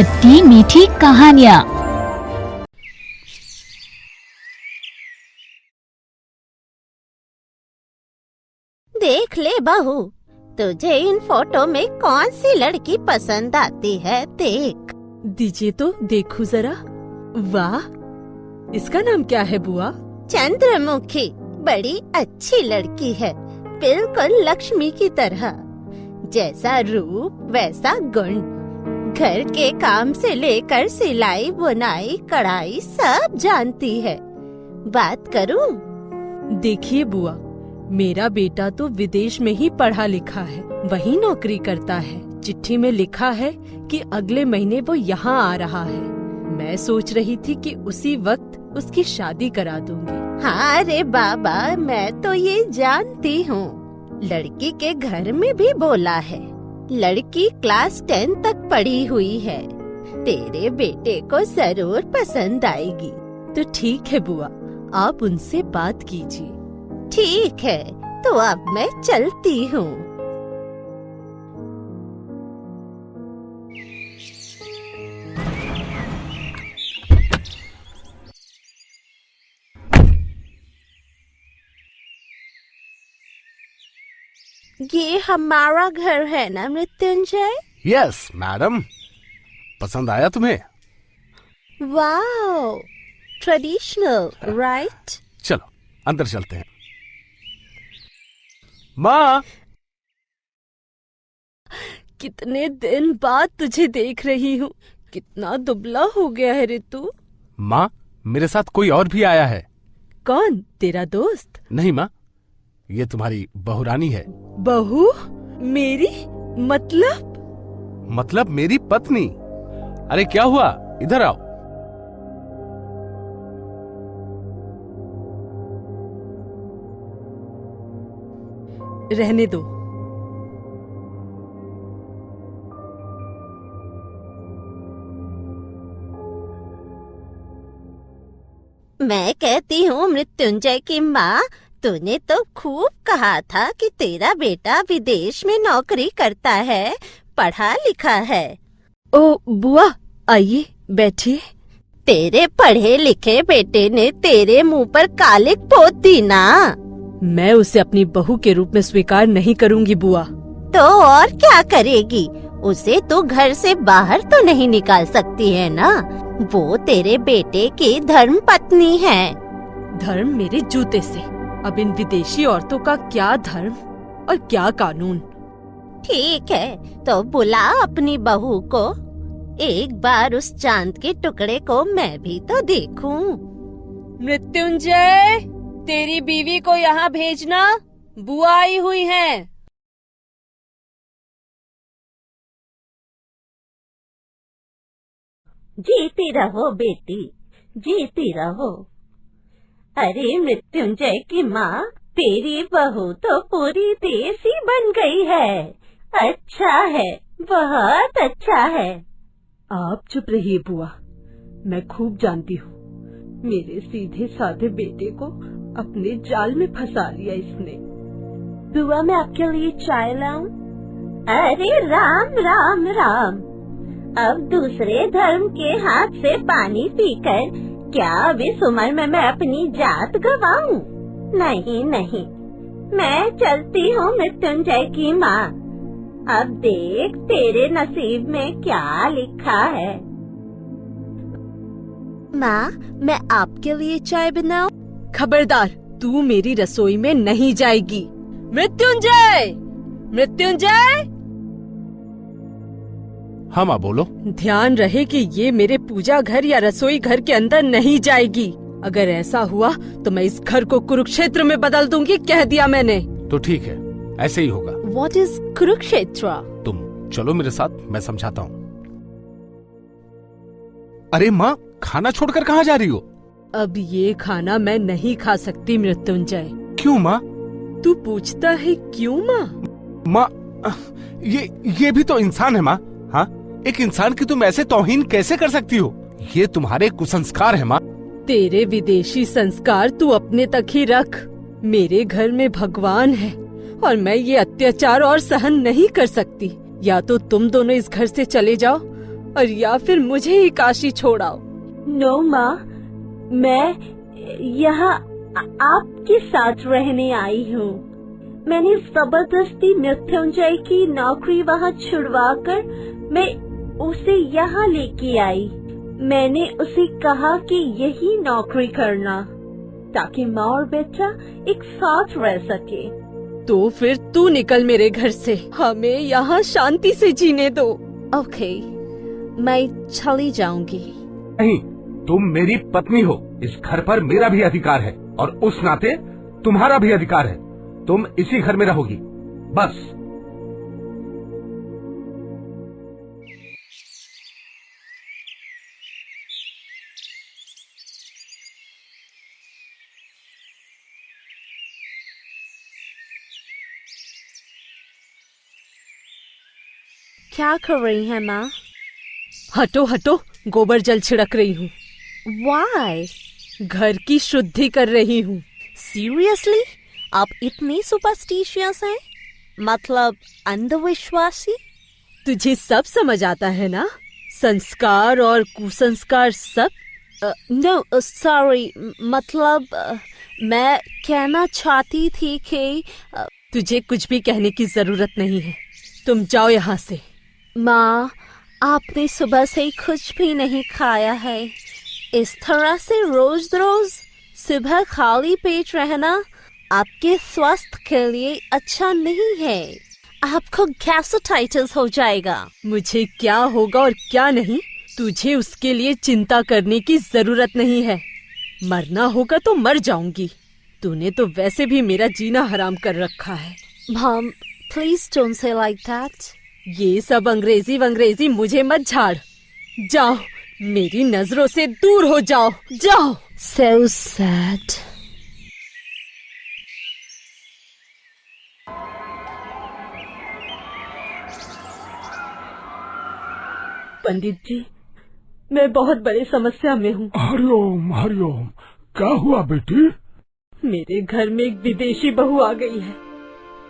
खट्टी मीठी कहानियाँ। देख ले बहू, तुझे इन फोटो में कौन सी लड़की पसंद आती है? देख। दीजिए तो देखूं जरा। वाह, इसका नाम क्या है बुआ? चंद्रमुखी। बड़ी अच्छी लड़की है, बिल्कुल लक्ष्मी की तरह। जैसा रूप वैसा गुण। घर के काम से लेकर सिलाई बुनाई कढ़ाई सब जानती है। बात करूं? देखिए बुआ, मेरा बेटा तो विदेश में ही पढ़ा लिखा है, वही नौकरी करता है। चिट्ठी में लिखा है कि अगले महीने वो यहाँ आ रहा है। मैं सोच रही थी कि उसी वक्त उसकी शादी करा दूंगी। हाँ रे बाबा, मैं तो ये जानती हूँ। लड़की के घर में भी बोला है, लड़की क्लास 10 तक पढ़ी हुई है। तेरे बेटे को जरूर पसंद आएगी। तो ठीक है बुआ, आप उनसे बात कीजिए। ठीक है, तो अब मैं चलती हूँ। ये हमारा घर है ना मृत्युंजय? यस मैडम, पसंद आया तुम्हें? Wow, traditional right? चलो अंदर चलते हैं। माँ, कितने दिन बाद तुझे देख रही हूँ। कितना दुबला हो गया है रे तू। माँ, मेरे साथ कोई और भी आया है। कौन? तेरा दोस्त? नहीं माँ, ये तुम्हारी बहुरानी है। बहू? मेरी? मतलब मेरी पत्नी। अरे क्या हुआ, इधर आओ। रहने दो। मैं कहती हूँ मृत्युंजय की माँ, तूने तो खूब कहा था कि तेरा बेटा विदेश में नौकरी करता है, पढ़ा लिखा है। ओ बुआ, आइए बैठिए। तेरे पढ़े लिखे बेटे ने तेरे मुंह पर कालिक पोत दी ना। मैं उसे अपनी बहू के रूप में स्वीकार नहीं करूंगी बुआ। तो और क्या करेगी? उसे तो घर से बाहर तो नहीं निकाल सकती है ना। वो तेरे बेटे की धर्म पत्नी है। धर्म मेरे जूते से। अब इन विदेशी औरतों का क्या धर्म और क्या कानून। ठीक है, तो बुला अपनी बहू को। एक बार उस चांद के टुकड़े को मैं भी तो देखूं। मृत्युंजय, तेरी बीवी को यहाँ भेजना, बुआ आई हुई है। जीती रहो बेटी, जीती रहो। अरे मृत्युंजय की माँ, तेरी बहू तो पूरी देसी बन गई है। अच्छा है, बहुत अच्छा है। आप चुप रहिए बुआ, मैं खूब जानती हूँ। मेरे सीधे साधे बेटे को अपने जाल में फंसा लिया इसने। बुआ, मैं आपके लिए चाय लाऊं? अरे राम राम राम। अब दूसरे धर्म के हाथ से पानी पीकर क्या अब इस उम्र में मैं अपनी जात गवाऊं? नहीं नहीं, मैं चलती हूँ मृत्युंजय की माँ। अब देख तेरे नसीब में क्या लिखा है। माँ, मैं आपके लिए चाय बनाऊं? खबरदार, तू मेरी रसोई में नहीं जाएगी। मृत्युंजय! मृत्युंजय! हाँ माँ, बोलो। ध्यान रहे कि ये मेरे पूजा घर या रसोई घर के अंदर नहीं जाएगी। अगर ऐसा हुआ तो मैं इस घर को कुरुक्षेत्र में बदल दूंगी, कह दिया मैंने। तो ठीक है, ऐसे ही होगा। What is Kurukshetra? तुम चलो मेरे साथ, मैं समझाता हूँ। अरे माँ, खाना छोड़कर कहाँ जा रही हो? अब ये खाना मैं नहीं खा सकती मृत्युंजय। क्यों माँ? तू पूछता है क्यों माँ? माँ, ये भी तो इंसान है माँ। हाँ, एक इंसान की तुम ऐसे तौहीन कैसे कर सकती हो? ये तुम्हारे कुसंस्कार है माँ। तेरे विदेशी संस्कार तू अपने तक ही रख। मेरे घर में भगवान है और मैं ये अत्याचार और सहन नहीं कर सकती। या तो तुम दोनों इस घर से चले जाओ और या फिर मुझे ही काशी छोड़ाओ। नो माँ, मैं यहाँ आपके साथ रहने आई हूँ। मैंने जबरदस्ती मृत्युंजय की नौकरी वहाँ छुड़वाकर मैं उसे यहाँ लेके आई। मैंने उसे कहा कि यही नौकरी करना ताकि माँ और बेटा एक साथ रह सके। तो फिर तू निकल मेरे घर से, हमें यहाँ शांति से जीने दो। ओके, मैं चली जाऊंगी। नहीं, तुम मेरी पत्नी हो। इस घर पर मेरा भी अधिकार है और उस नाते तुम्हारा भी अधिकार है। तुम इसी घर में रहोगी, बस। क्या कर रही है माँ? हटो हटो, गोबर जल छिड़क रही हूँ। Why? घर की शुद्धि कर रही हूँ। सीरियसली, आप इतने सुपरस्टिशियस हैं? मतलब अंधविश्वासी? तुझे सब समझ आता है ना? संस्कार और कुसंस्कार सब। नो सॉरी, मतलब मैं कहना चाहती थी कि तुझे कुछ भी कहने की जरूरत नहीं है। तुम जाओ यहाँ से। माँ, आपने सुबह से कुछ भी नहीं खाया है। इस तरह से रोज रोज सुबह खाली पेट रहना आपके स्वास्थ्य के लिए अच्छा नहीं है। आपको गैस्ट्राइटिस हो जाएगा। मुझे क्या होगा और क्या नहीं, तुझे उसके लिए चिंता करने की जरूरत नहीं है। मरना होगा तो मर जाऊंगी। तूने तो वैसे भी मेरा जीना हराम कर रखा है। Mom, please don't say like that. ये सब अंग्रेजी वंग्रेजी मुझे मत झाड़। जाओ, मेरी नजरों से दूर हो जाओ, जाओ। So sad. पंडित जी, मैं बहुत बड़ी समस्या में हूँ। हरिओम हरिओम। क्या हुआ बेटी? मेरे घर में एक विदेशी बहू आ गई है।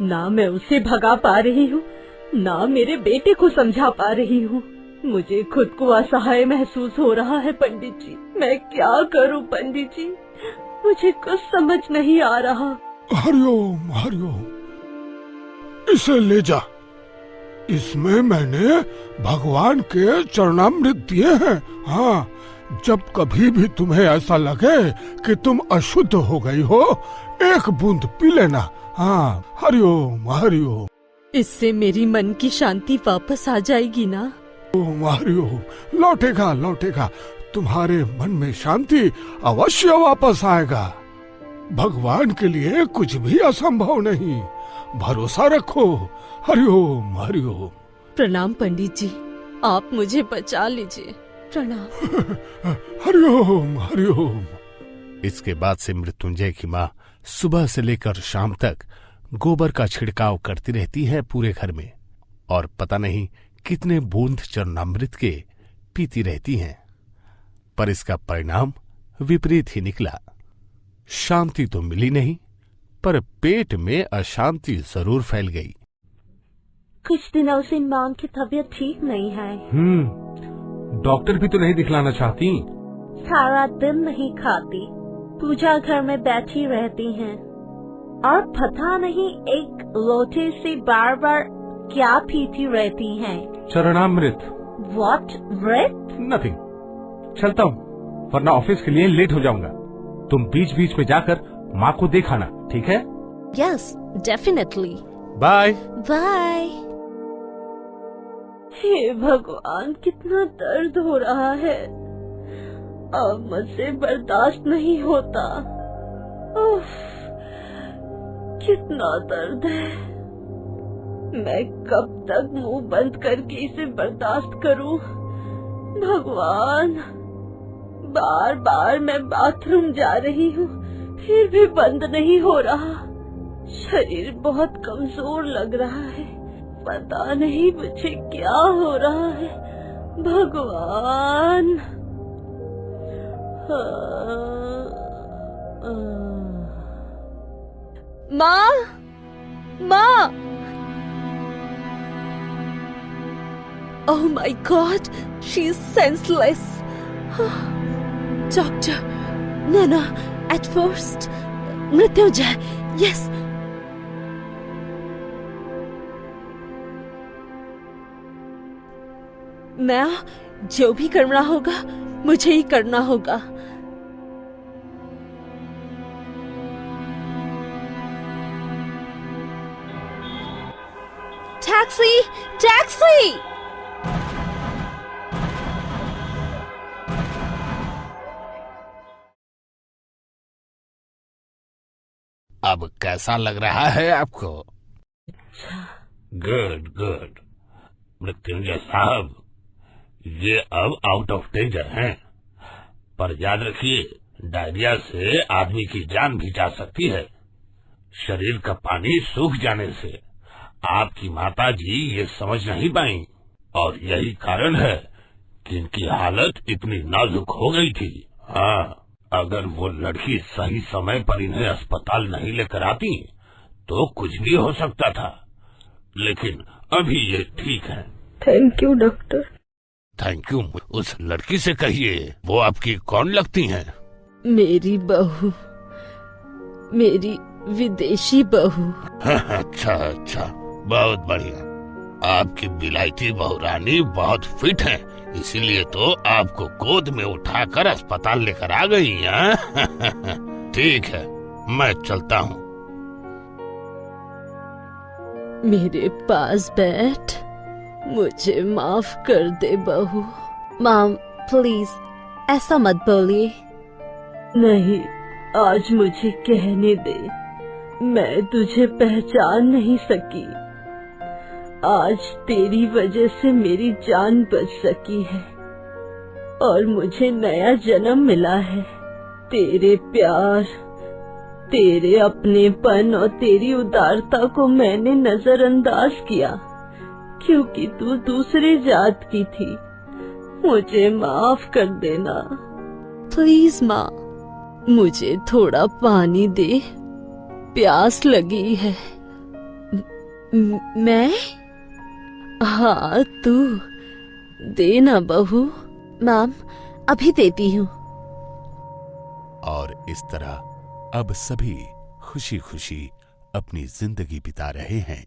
ना मैं उसे भगा पा रही हूँ, ना मेरे बेटे को समझा पा रही हूँ। मुझे खुद को असहाय महसूस हो रहा है पंडित जी। मैं क्या करूँ पंडित जी? मुझे कुछ समझ नहीं आ रहा। हरिओम हरिओम। इसे ले जा। इसमें मैंने भगवान के चरणामृत दिए हैं। हाँ, जब कभी भी तुम्हें ऐसा लगे कि तुम अशुद्ध हो गई हो, एक बूंद पी लेना। हाँ, हरिओम हरिओम। इससे मेरी मन की शांति वापस आ जाएगी ना? ओम हरिओम। लौटेगा लौटेगा। तुम्हारे मन में शांति अवश्य वापस आएगा। भगवान के लिए कुछ भी असंभव नहीं। भरोसा रखो। हरिओम हरिओम। प्रणाम पंडित जी, आप मुझे बचा लीजिए। प्रणाम। हरिओम हरिओम। इसके बाद से मृत्युंजय की माँ सुबह से लेकर शाम तक गोबर का छिड़काव करती रहती है पूरे घर में, और पता नहीं कितने बूंद चरणामृत के पीती रहती हैं। पर इसका परिणाम विपरीत ही निकला। शांति तो मिली नहीं, पर पेट में अशांति जरूर फैल गई। कुछ दिनों से माँ की तबीयत ठीक नहीं है। डॉक्टर भी तो नहीं दिखलाना चाहती? सारा दिन नहीं खाती, पूजा घर में बैठी रहती हैं, और पता नहीं एक लोटे से बार बार क्या पीती रहती हैं। चरणामृत। What? Writ? नथिंग। चलता हूँ, वरना ऑफिस के लिए लेट हो जाऊंगा। तुम बीच बीच में जाकर माँ को दिखाना, ठीक है? Yes, definitely. Bye Bye. हे भगवान, कितना दर्द हो रहा है। अब मुझसे बर्दाश्त नहीं होता। उफ, कितना दर्द है। मैं कब तक मुंह बंद करके इसे बर्दाश्त करूं? भगवान, बार बार मैं बाथरूम जा रही हूँ, फिर भी बंद नहीं हो रहा। शरीर बहुत कमजोर लग रहा है। पता नहीं मुझे क्या हो रहा है। भगवान। माँ, माँ। Oh my God, she's senseless. Doctor, no, at first, Mrityunjay, yes. मैं जो भी करना होगा मुझे ही करना होगा। Taxi, taxi! अब कैसा लग रहा है आपको? Good good. मृत्युंजय साहब, ये अब आउट ऑफ डेंजर हैं, पर याद रखिए डायरिया से आदमी की जान भी जा सकती है। शरीर का पानी सूख जाने से आपकी माता जी ये समझ नहीं पाई और यही कारण है कि इनकी हालत इतनी नाजुक हो गई थी। हाँ, अगर वो लड़की सही समय पर इन्हें अस्पताल नहीं लेकर आती तो कुछ भी हो सकता था, लेकिन अभी ये ठीक है। Thank you doctor. Thank you उस लड़की से कहिए। वो आपकी कौन लगती हैं? मेरी बहू, मेरी विदेशी बहू। अच्छा अच्छा, बहुत बढ़िया। आपकी बिलायती बहू रानी बहुत फिट है, इसीलिए तो आपको गोद में उठाकर अस्पताल लेकर आ गई हैं। ठीक है, मैं चलता हूँ। मेरे पास बैठ, मुझे माफ कर दे बहू। माम प्लीज ऐसा मत बोलिए। नहीं, आज मुझे कहने दे, मैं तुझे पहचान नहीं सकी। आज तेरी वजह से मेरी जान बच सकी है और मुझे नया जन्म मिला है। तेरे प्यार, तेरे अपनेपन और तेरी उदारता को मैंने नजरअंदाज किया क्योंकि तू दूसरी जात की थी। मुझे माफ कर देना। प्लीज माँ, मुझे थोड़ा पानी दे, प्यास लगी है। मैं? हाँ तू दे ना बहू। मैम अभी देती हूँ। और इस तरह अब सभी खुशी खुशी अपनी जिंदगी बिता रहे हैं।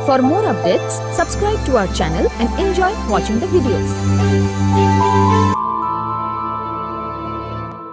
For more updates, subscribe to our channel and enjoy watching the videos.